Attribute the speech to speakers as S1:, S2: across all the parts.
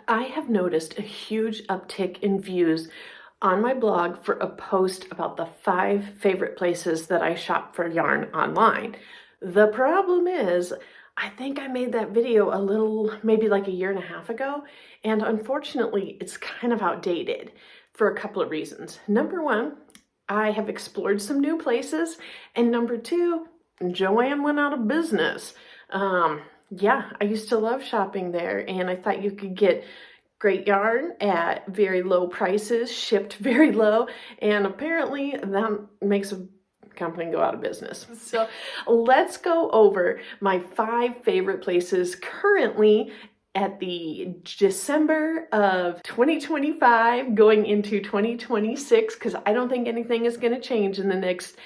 S1: I have noticed a huge uptick in views on my blog for a post about the 5 favorite places that I shop for yarn online. The problem is, I think I made that video a little, maybe like a year and a half ago, and unfortunately it's kind of outdated for a couple of reasons. Number one, I have explored some new places, and number two, Joann went out of business. Yeah, I used to love shopping there, and I thought you could get great yarn at very low prices, shipped very low, and apparently that makes a company go out of business. So let's go over my 5 favorite places currently at the December of 2025 going into 2026, because I don't think anything is going to change in the next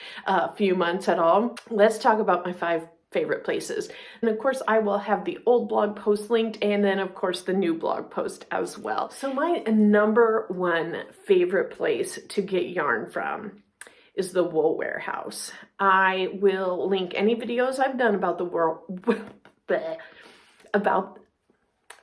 S1: few months at all. Let's talk about my 5 favorite places. And of course, I will have the old blog post linked, and then of course the new blog post as well. So my number 1 favorite place to get yarn from is the Wool Warehouse. I will link any videos I've done about the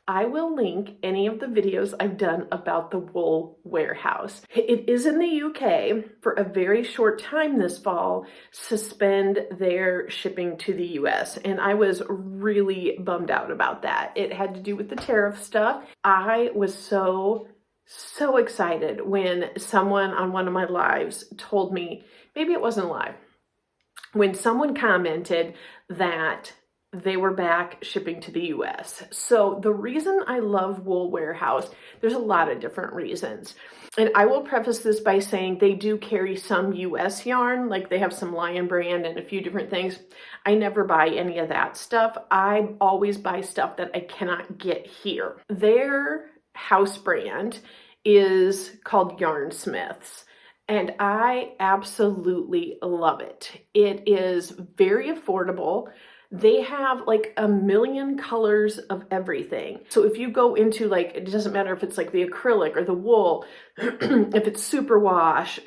S1: I will link any of the videos I've done about the Wool Warehouse. It is in the UK for a very short time this fall, suspend their shipping to the US. And I was really bummed out about that. It had to do with the tariff stuff. I was so excited when someone on one of my lives told me, maybe it wasn't live, when someone commented that they were back shipping to the US. So the reason I love Wool Warehouse, there's a lot of different reasons. And I will preface this by saying they do carry some US yarn, like they have some Lion brand and a few different things. I never buy any of that stuff. I always buy stuff that I cannot get here. Their house brand is called Herrschners, and I absolutely love it. It is very affordable. They have like a million colors of everything. So if you go into, like, it doesn't matter if it's like the acrylic or the wool, if it's superwash,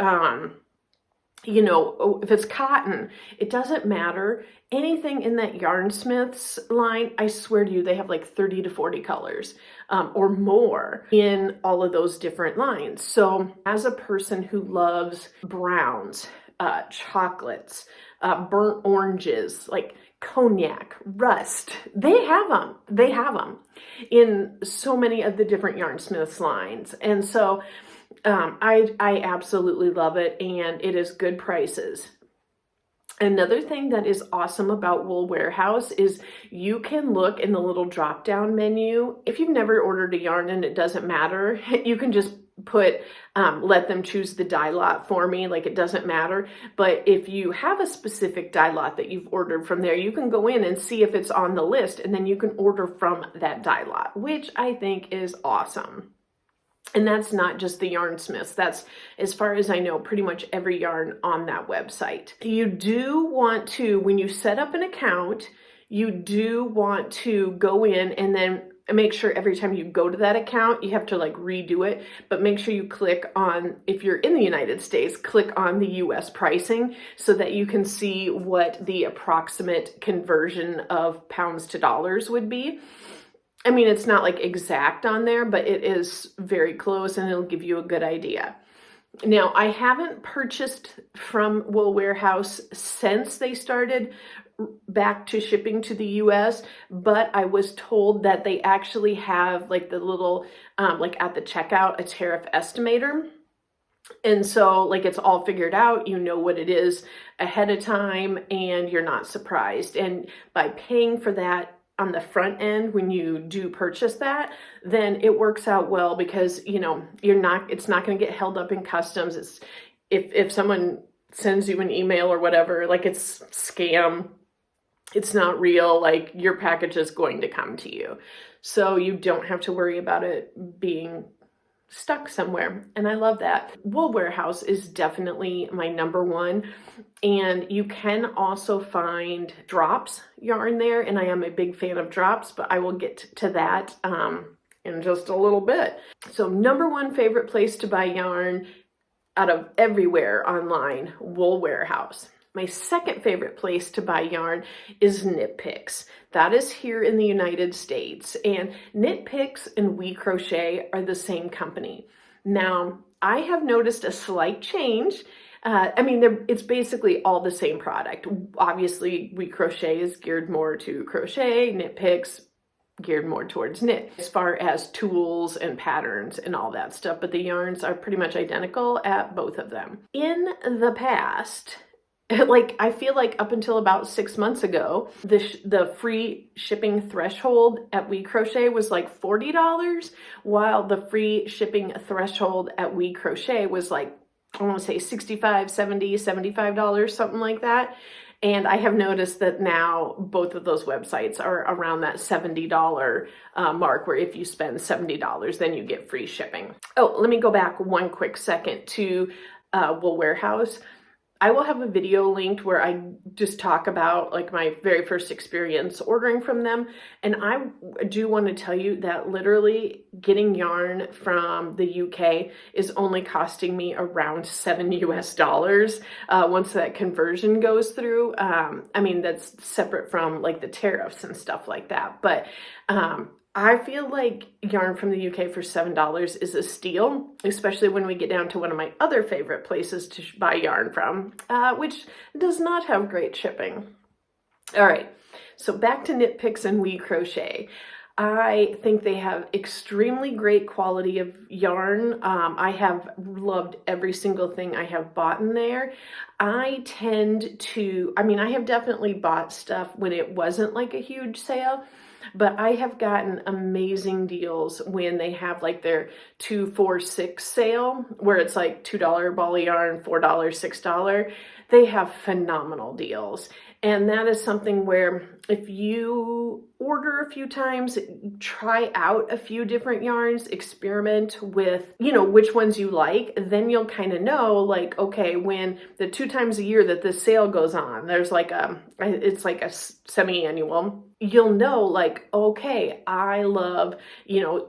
S1: you know, if it's cotton, it doesn't matter. Anything in that Herrschners line, I swear to you, they have like 30 to 40 colors or more in all of those different lines. So as a person who loves browns, chocolates, burnt oranges, like cognac, rust, they have them in so many of the different Herrschners lines. And so I absolutely love it, and it is good prices. Another thing that is awesome about Wool Warehouse is you can look in the little drop down menu. If you've never ordered a yarn and it doesn't matter, you can just put, let them choose the dye lot for me, like it doesn't matter. But if you have a specific dye lot that you've ordered from there, you can go in and see if it's on the list, and then you can order from that dye lot, which I think is awesome. And that's not just the Herrschners. That's, as far as I know, pretty much every yarn on that website. You do want to, when you set up an account, you do want to go in and then make sure every time you go to that account, you have to like redo it, but make sure you click on, if you're in the United States, click on the US pricing so that you can see what the approximate conversion of pounds to dollars would be. I mean, it's not like exact on there, but it is very close, and it'll give you a good idea. Now, I haven't purchased from Wool Warehouse since they started back to shipping to the US, but I was told that they actually have like the little, like at the checkout, a tariff estimator. And so like it's all figured out, you know what it is ahead of time, and you're not surprised. And by paying for that on the front end, when you do purchase that, then it works out well, because, you know, it's not going to get held up in customs. It's, if someone sends you an email or whatever, like it's scam, it's not real, like your package is going to come to you. So you don't have to worry about it being stuck somewhere, and I love that. Wool Warehouse is definitely my number 1, and you can also find drops yarn there, and I am a big fan of drops, but I will get to that in just a little bit. So number 1 favorite place to buy yarn out of everywhere online, Wool Warehouse. My second favorite place to buy yarn is KnitPicks. That is here in the United States, and KnitPicks and We Crochet are the same company. Now, I have noticed a slight change. It's basically all the same product. Obviously, We Crochet is geared more to crochet, KnitPicks geared more towards knit as far as tools and patterns and all that stuff, but the yarns are pretty much identical at both of them. In the past, I feel like up until about 6 months ago, the free shipping threshold at WeCrochet was like $40, while the free shipping threshold at WeCrochet was like, I want to say $65, $70, $75, something like that. And I have noticed that now both of those websites are around that $70 mark, where if you spend $70, then you get free shipping. Oh, let me go back one quick second to Wool Warehouse. I will have a video linked where I just talk about like my very first experience ordering from them. And I do want to tell you that literally getting yarn from the UK is only costing me around $7 US once that conversion goes through. That's separate from like the tariffs and stuff like that. But I feel like yarn from the UK for $7 is a steal, especially when we get down to one of my other favorite places to buy yarn from, which does not have great shipping. All right, so back to KnitPicks and We Crochet. I think they have extremely great quality of yarn. I have loved every single thing I have bought in there. I have definitely bought stuff when it wasn't like a huge sale, but I have gotten amazing deals when they have like their 2, 4, 6 sale, where it's like $2 ball of yarn, $4, $6. They have phenomenal deals. And that is something where if you order a few times, try out a few different yarns, experiment with, which ones you like, then you'll kind of know, like, okay, when the 2 times a year that this sale goes on, there's it's like a semi-annual, you'll know like, okay, I love,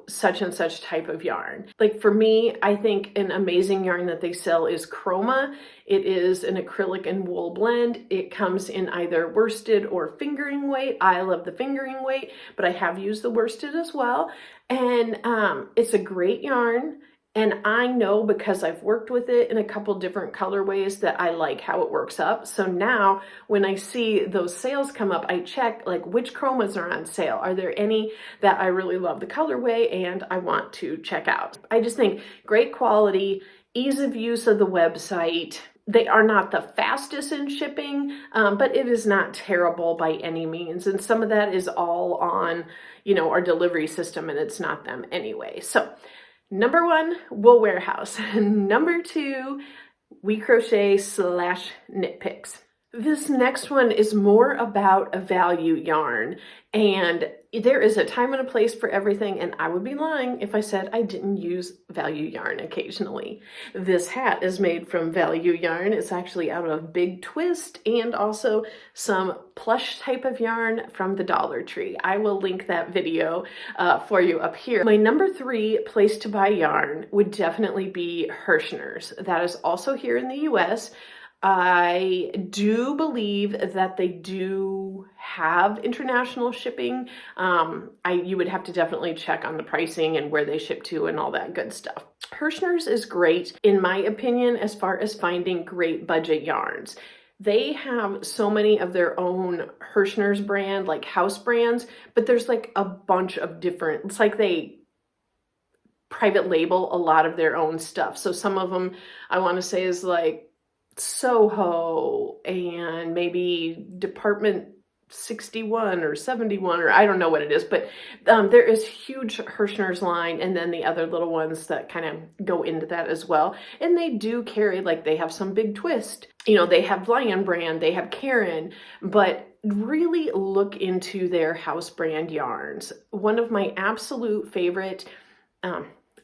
S1: such and such type of yarn. Like for me, I think an amazing yarn that they sell is Chroma. It is an acrylic and wool blend. It comes in either worsted or fingering weight. I love the fingering weight, but I have used the worsted as well. And it's a great yarn. And I know because I've worked with it in a couple different colorways that I like how it works up. So now when I see those sales come up, I check like which chromas are on sale. Are there any that I really love the colorway and I want to check out? I just think great quality, ease of use of the website. They are not the fastest in shipping, but it is not terrible by any means. And some of that is all on, our delivery system, and it's not them anyway. So number 1, Wool Warehouse. Number 2, We Crochet / KnitPicks. This next one is more about a value yarn, and there is a time and a place for everything, and I would be lying if I said I didn't use value yarn occasionally. This hat is made from value yarn. It's actually out of Big Twist and also some plush type of yarn from the Dollar Tree. I will link that video for you up here. My number 3 place to buy yarn would definitely be Herrschners. That is also here in the US. I do believe that they do have international shipping. You would have to definitely check on the pricing and where they ship to and all that good stuff. Herrschners is great, in my opinion, as far as finding great budget yarns. They have so many of their own Herrschners brand, like house brands, but there's like a bunch of different, it's like they private label a lot of their own stuff. So some of them I want to say is like Soho and maybe Department 61 or 71, or I don't know what it is, but there is huge Herrschners line, and then the other little ones that kind of go into that as well. And they do carry, like they have some Big Twist, they have Lion brand, they have Karen, but really look into their house brand yarns. One of my absolute favorite,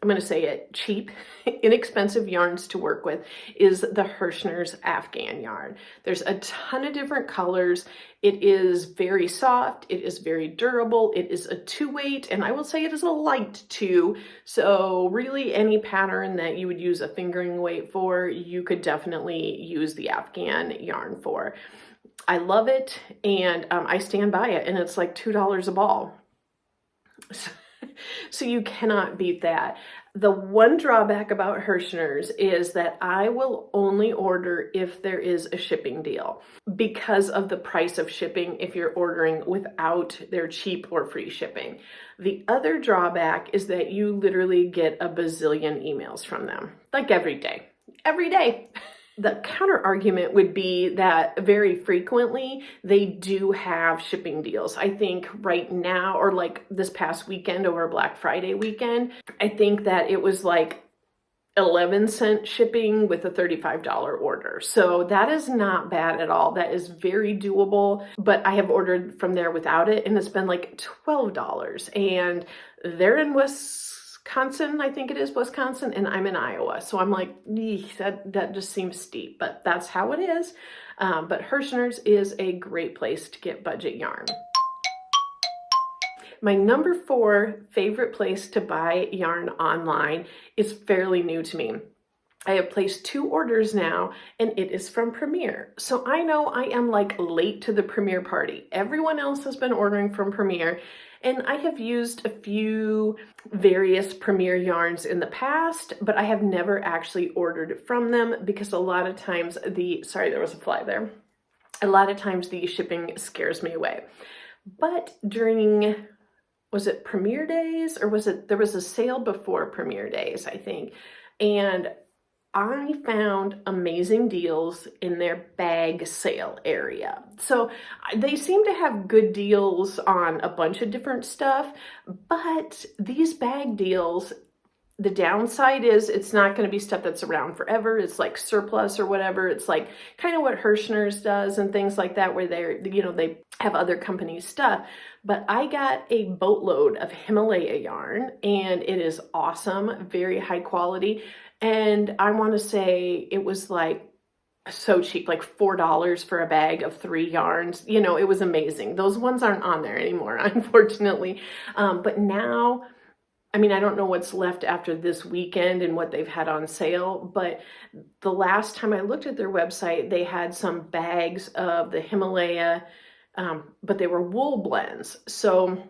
S1: I'm going to say it, cheap, inexpensive yarns to work with is the Herrschners Afghan yarn. There's a ton of different colors. It is very soft. It is very durable. It is a 2-weight, and I will say it is a light 2. So really any pattern that you would use a fingering weight for, you could definitely use the Afghan yarn for. I love it, and I stand by it, and it's like $2 a ball. So you cannot beat that. The one drawback about Herrschners is that I will only order if there is a shipping deal because of the price of shipping if you're ordering without their cheap or free shipping. The other drawback is that you literally get a bazillion emails from them, like every day. Every day. The counter argument would be that very frequently they do have shipping deals. I think right now, or like this past weekend over Black Friday weekend, I think that it was like 11-cent shipping with a $35 order. So that is not bad at all. That is very doable, but I have ordered from there without it, and it's been like $12, and they're in Wisconsin, I think it is Wisconsin, and I'm in Iowa. So I'm like, that just seems steep, but that's how it is. But Herrschners is a great place to get budget yarn. My number 4 favorite place to buy yarn online is fairly new to me. I have placed 2 orders now, and it is from Premier. So I know I am like late to the Premier party. Everyone else has been ordering from Premier, and I have used a few various Premier yarns in the past, but I have never actually ordered from them because a lot of times sorry, there was a fly there. A lot of times the shipping scares me away. But during, was it Premier Days, or there was a sale before Premier Days, I think, and I found amazing deals in their bag sale area. So they seem to have good deals on a bunch of different stuff, but these bag deals, the downside is it's not going to be stuff that's around forever. It's like surplus or whatever. It's like kind of what Herrschners does and things like that, where they have other companies' stuff. But I got a boatload of Himalaya yarn, and it is awesome, very high quality. And I want to say it was like so cheap, like $4 for a bag of 3 yarns. You know, it was amazing. Those ones aren't on there anymore, unfortunately. But now, I mean, I don't know what's left after this weekend and what they've had on sale, but the last time I looked at their website, they had some bags of the Himalaya, but they were wool blends. So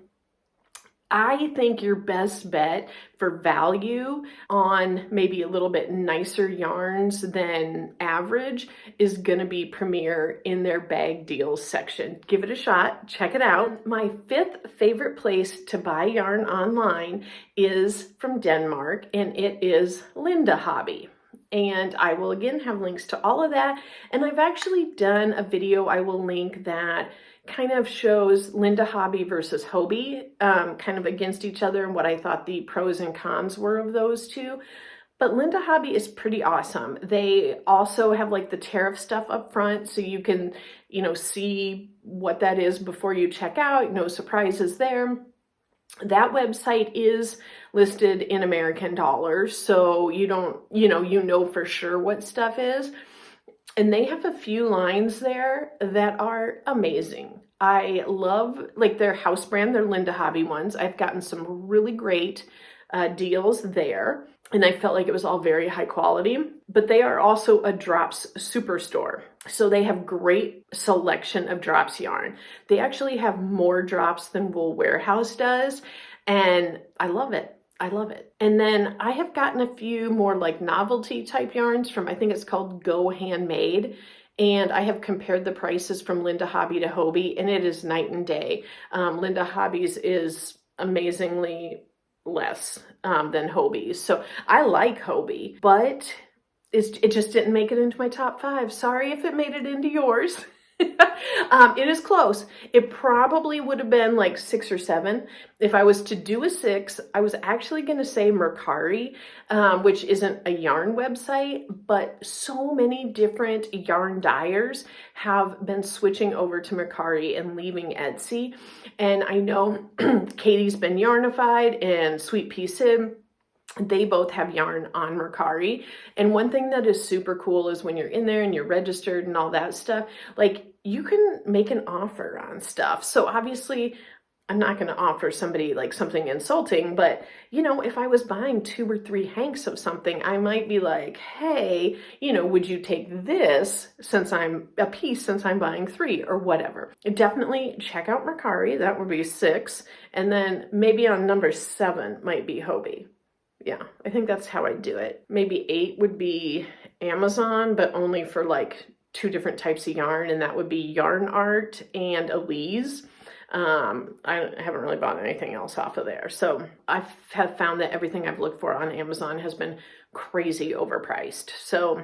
S1: I think your best bet for value on maybe a little bit nicer yarns than average is going to be Premier in their bag deals section. Give it a shot. Check it out. My 5th favorite place to buy yarn online is from Denmark, and it is LindeHobby. And I will again have links to all of that. And I've actually done a video I will link that kind of shows LindeHobby versus Hobby, kind of against each other, and what I thought the pros and cons were of those two. But LindeHobby is pretty awesome. They also have like the tariff stuff up front, so you can, see what that is before you check out. No surprises there. That website is listed in American dollars, so you don't, you know for sure what stuff is. And they have a few lines there that are amazing. I love like their house brand, their LindeHobby ones. I've gotten some really great deals there, and I felt like it was all very high quality. But they are also a drops superstore. So they have great selection of drops yarn. They actually have more drops than Wool Warehouse does, and I love it. I love it. And then I have gotten a few more like novelty type yarns from, I think it's called Go Handmade. And I have compared the prices from LindeHobby to Hobby, and it is night and day. LindeHobby's is amazingly less than Hobby's. So I like Hobby, but it just didn't make it into my top 5. Sorry if it made it into yours. It is close. It probably would have been like 6 or 7. If I was to do a 6, I was actually going to say Mercari, which isn't a yarn website, but so many different yarn dyers have been switching over to Mercari and leaving Etsy. And I know Katie's been Yarnified and Sweet Pea Sib They both have yarn on Mercari. And one thing that is super cool is when you're in there and you're registered and all that stuff, like you can make an offer on stuff. So obviously I'm not going to offer somebody like something insulting, but you know, if I was buying 2 or 3 hanks of something, I might be like, hey, you know, would you take this since I'm a piece, since I'm buying 3 or whatever. Definitely check out Mercari. That would be 6. And then maybe on number 7 might be Hobby. Yeah, I think that's how I do it. Maybe 8 would be Amazon, but only for like 2 different types of yarn, and that would be Yarn Art and Elise. I haven't really bought anything else off of there. So I have found that everything I've looked for on Amazon has been crazy overpriced. So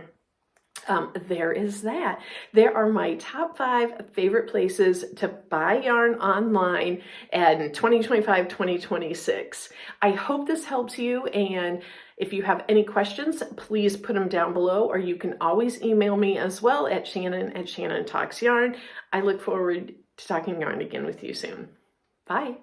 S1: there is that. There are my top 5 favorite places to buy yarn online in 2025, 2026. I hope this helps you, and if you have any questions, please put them down below, or you can always email me as well at Shannon@ShannonTalksYarn. I look forward to talking yarn again with you soon. Bye.